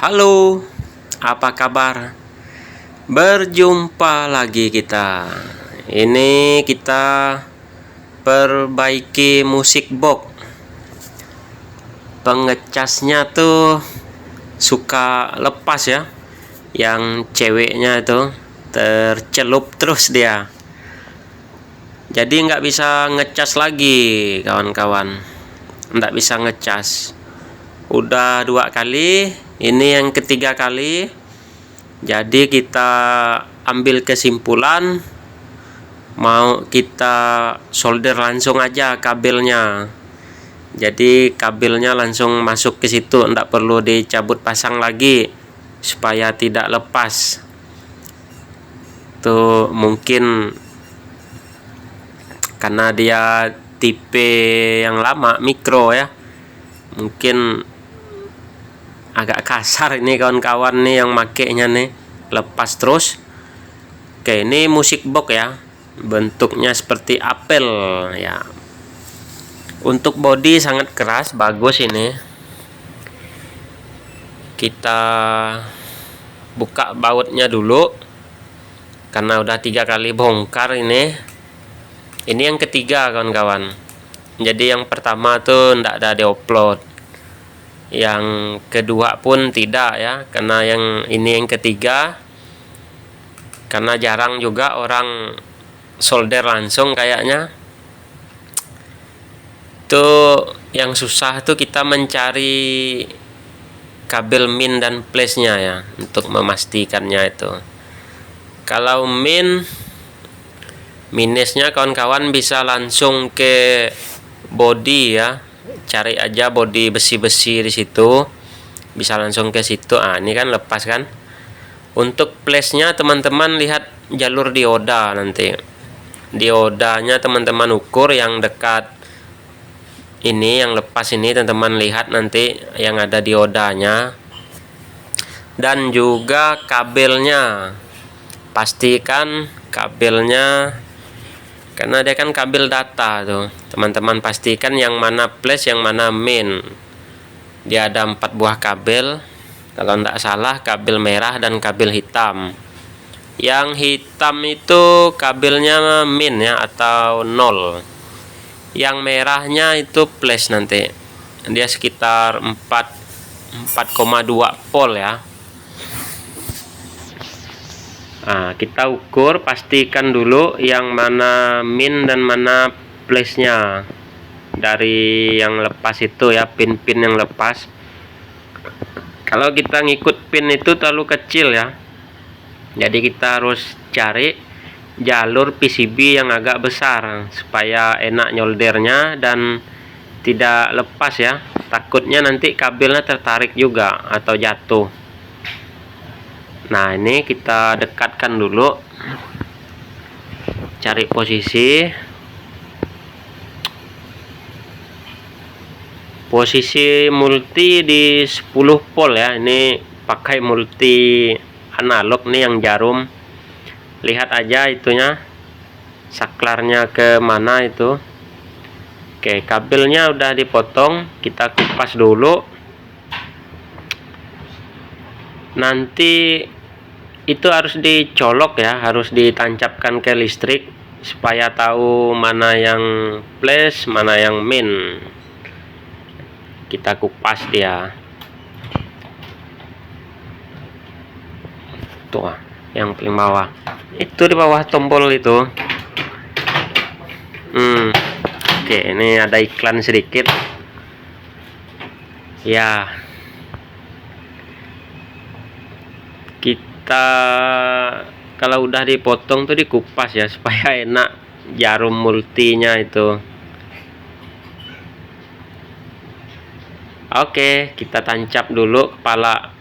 Halo, apa kabar? Berjumpa lagi kita. Ini kita perbaiki musik box. Pengecasnya tuh suka lepas ya. Yang ceweknya itu tercelup terus dia. Jadi nggak bisa ngecas lagi kawan-kawan. Nggak bisa ngecas. Udah 2 kali, ini yang ketiga kali. Jadi kita ambil kesimpulan, mau kita solder langsung aja kabelnya. Jadi kabelnya langsung masuk ke situ, enggak perlu dicabut pasang lagi supaya tidak lepas. Tuh mungkin karena dia tipe yang lama mikro ya. Mungkin agak kasar ini kawan-kawan nih yang makainya nih, lepas terus. Oke, ini musik box ya, bentuknya seperti apel ya. Untuk body sangat keras, bagus ini. Kita buka bautnya dulu karena udah 3 kali bongkar ini. Ini yang ketiga kawan-kawan. Jadi yang pertama tuh ndak ada diupload, yang kedua pun tidak ya, karena yang ini yang ketiga. Karena jarang juga orang solder langsung kayaknya. Tuh yang susah tuh kita mencari kabel min dan place-nya ya, untuk memastikannya itu. Kalau minusnya kawan-kawan bisa langsung ke body ya. Cari aja body besi-besi di situ, bisa langsung ke situ. Ini kan lepas kan. Untuk place-nya teman-teman lihat jalur dioda nanti. Diodanya teman-teman ukur yang dekat ini, yang lepas ini teman-teman lihat nanti yang ada diodanya. Dan juga kabelnya, pastikan kabelnya, karena dia kan kabel data tuh. Teman-teman pastikan yang mana plus, yang mana min. Dia ada 4 buah kabel. Kalau tidak salah kabel merah dan kabel hitam. Yang hitam itu kabelnya min ya, atau 0. Yang merahnya itu plus nanti. Dia sekitar 4,2 volt ya. Nah, kita ukur, pastikan dulu yang mana min dan mana plus-nya dari yang lepas itu ya, pin-pin yang lepas. Kalau kita ngikut pin itu terlalu kecil ya, jadi kita harus cari jalur PCB yang agak besar supaya enak nyoldernya dan tidak lepas ya. Takutnya nanti kabelnya tertarik juga atau jatuh. Nah, ini kita dekatkan dulu, cari posisi multi di 10 volt ya. Ini pakai multi analog nih yang jarum. Lihat aja itunya, saklarnya ke mana itu. Oke, kabelnya udah dipotong, kita kupas dulu. Nanti itu harus dicolok ya, harus ditancapkan ke listrik supaya tahu mana yang plus, mana yang min. Kita kupas dia. Tuh, yang paling bawah. Itu di bawah tombol itu. Oke, ini ada iklan sedikit. Ya. Kita kalau udah dipotong tuh dikupas ya supaya enak jarum multinya itu. Oke, kita tancap dulu kepala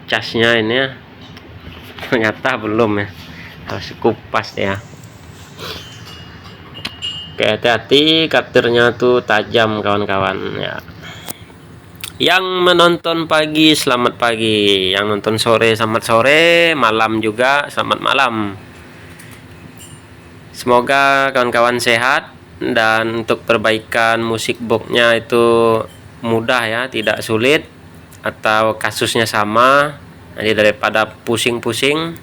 casnya ini ya. Ternyata belum ya, harus kupas ya. Oke, hati-hati, cutternya tuh tajam kawan-kawan ya. Yang menonton pagi, selamat pagi. Yang nonton sore, selamat sore. Malam juga, selamat malam. Semoga kawan-kawan sehat. Dan untuk perbaikan musik boxnya itu mudah ya, tidak sulit. atau kasusnya sama. Jadi daripada pusing-pusing,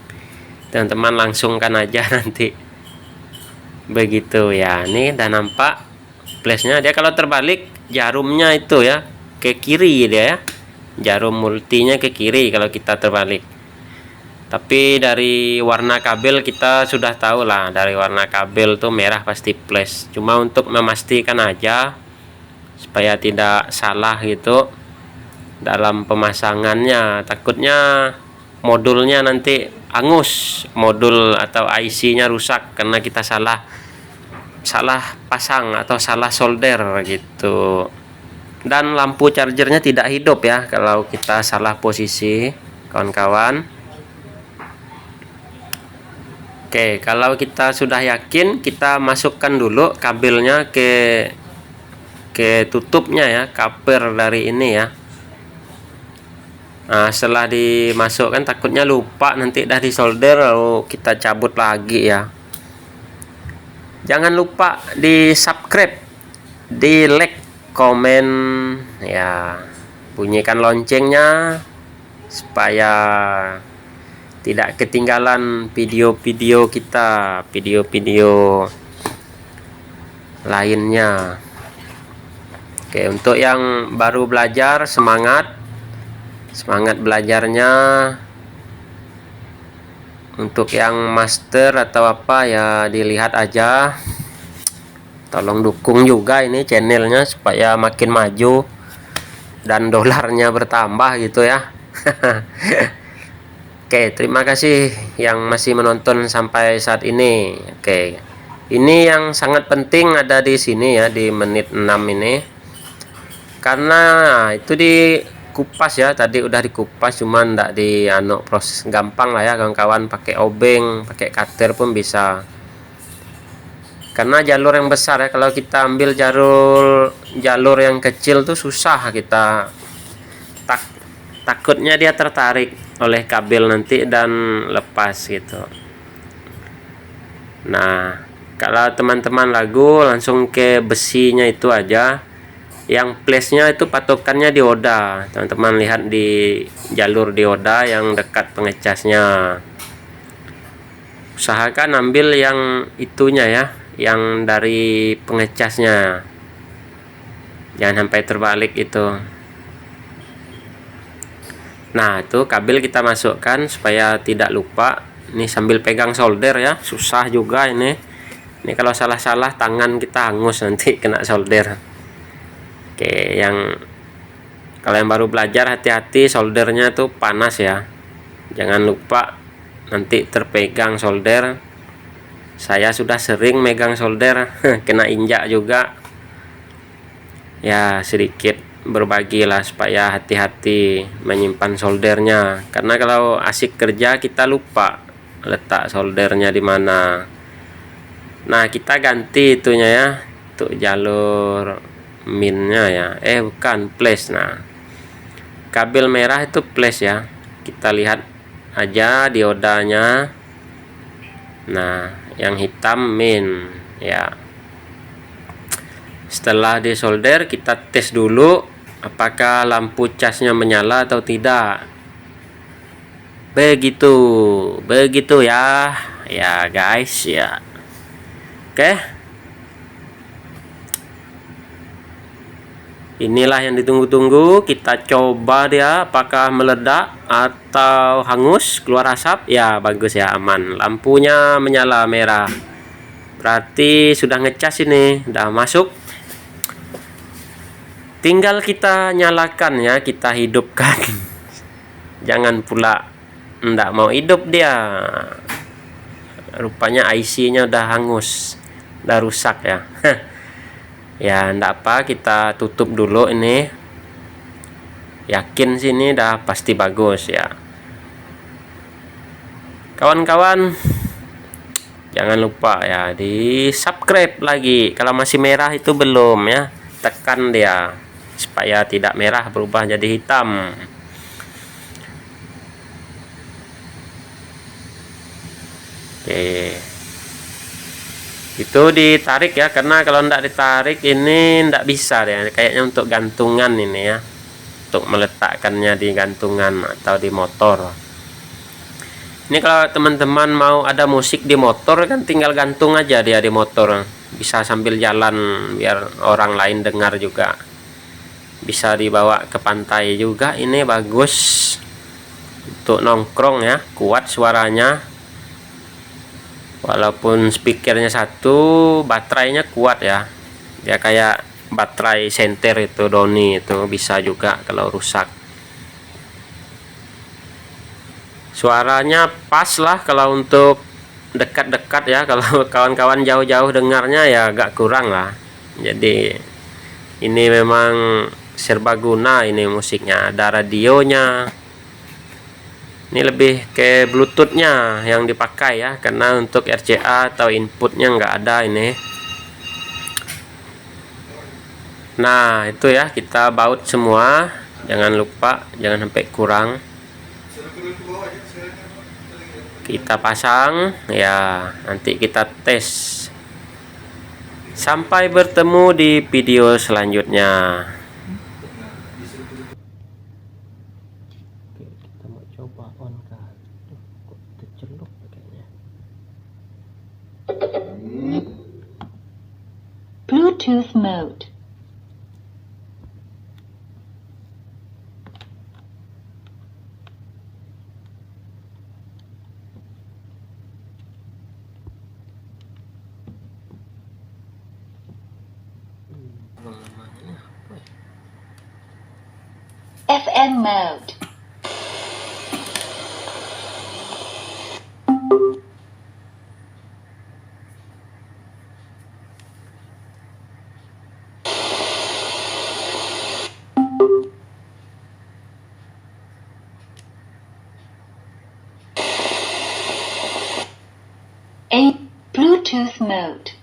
teman-teman langsungkan aja nanti. Begitu ya. Ini udah nampak flashnya. Dia kalau terbalik jarumnya itu ya ke kiri dia ya. Jarum multinya ke kiri kalau kita terbalik. Tapi dari warna kabel kita sudah tahu lah, dari warna kabel tuh merah pasti plus. Cuma untuk memastikan aja supaya tidak salah gitu dalam pemasangannya. Takutnya modulnya nanti angus, modul atau IC-nya rusak karena kita salah pasang atau salah solder gitu. Dan lampu chargernya tidak hidup ya kalau kita salah posisi, kawan-kawan. Oke, kalau kita sudah yakin, kita masukkan dulu kabelnya ke tutupnya ya, cover dari ini ya. Nah, setelah dimasukkan takutnya lupa nanti dah disolder lalu kita cabut lagi ya. Jangan lupa di subscribe, di like, komen ya, bunyikan loncengnya supaya tidak ketinggalan video-video kita, video-video lainnya. Oke, untuk yang baru belajar, semangat belajarnya. Untuk yang master atau apa ya dilihat aja. Tolong dukung juga ini channelnya supaya makin maju dan dolarnya bertambah gitu ya. Oke, terima kasih yang masih menonton sampai saat ini. Oke, ini yang sangat penting ada di sini ya, di menit 6 ini. Karena itu dikupas ya, tadi udah dikupas, cuman enggak di proses gampang lah ya kawan-kawan, pakai obeng, pakai cutter pun bisa. Karena jalur yang besar ya, kalau kita ambil jalur yang kecil tuh susah kita. Takutnya dia tertarik oleh kabel nanti dan lepas gitu. Nah, kalau teman-teman ragu langsung ke besinya itu aja. Yang place-nya itu patokannya dioda. Teman-teman lihat di jalur dioda yang dekat pengecasnya. Usahakan ambil yang itunya ya, yang dari pengecasnya. Jangan sampai terbalik itu. Nah, itu kabel kita masukkan supaya tidak lupa. Ini sambil pegang solder ya, susah juga ini. Ini kalau salah-salah tangan kita hangus nanti kena solder. Oke, kalau yang baru belajar hati-hati, soldernya tuh panas ya. Jangan lupa nanti terpegang solder. Saya sudah sering megang solder, kena injak juga. Ya, sedikit berbagilah supaya hati-hati menyimpan soldernya, karena kalau asik kerja kita lupa letak soldernya di mana. Nah, kita ganti itunya ya, untuk jalur minnya ya, bukan plus. Nah, kabel merah itu plus ya, kita lihat aja diodanya. Nah, yang hitam min ya. Setelah disolder, kita tes dulu apakah lampu casnya menyala atau tidak. Begitu ya guys ya. Oke, inilah yang ditunggu-tunggu. Kita coba dia apakah meledak atau hangus keluar asap. Ya, bagus ya, aman. Lampunya menyala merah, berarti sudah ngecas ini, udah masuk. Tinggal kita nyalakan ya, kita hidupkan. Jangan pula enggak mau hidup dia. Rupanya IC-nya udah hangus, udah rusak ya. Ya, enggak apa, kita tutup dulu ini. Yakin sini udah pasti bagus ya. Kawan-kawan, jangan lupa ya di subscribe lagi. Kalau masih merah itu belum ya, tekan dia supaya tidak merah berubah jadi hitam. Oke, itu ditarik ya, karena kalau tidak ditarik ini tidak bisa deh, kayaknya untuk gantungan ini ya. untuk meletakkannya di gantungan atau di motor. Ini kalau teman-teman mau ada musik di motor kan tinggal gantung aja dia di motor, bisa sambil jalan biar orang lain dengar juga. Bisa dibawa ke pantai juga, ini bagus untuk nongkrong ya, kuat suaranya. Walaupun speakernya satu, baterainya kuat ya. Ya kayak baterai senter itu Doni itu, bisa juga kalau rusak. Suaranya pas lah kalau untuk dekat-dekat ya, kalau kawan-kawan jauh-jauh dengarnya ya agak kurang lah. Jadi ini memang serbaguna ini musiknya, ada radionya. Ini lebih ke bluetoothnya yang dipakai ya, karena untuk RCA atau inputnya nggak ada ini. Nah itu ya, kita baut semua, jangan lupa, jangan sampai kurang. Kita pasang ya, nanti kita tes. Sampai bertemu di video selanjutnya. Kita mau coba on kan, kok tercelup kayaknya. Bluetooth mode. FM mode. A Bluetooth mode.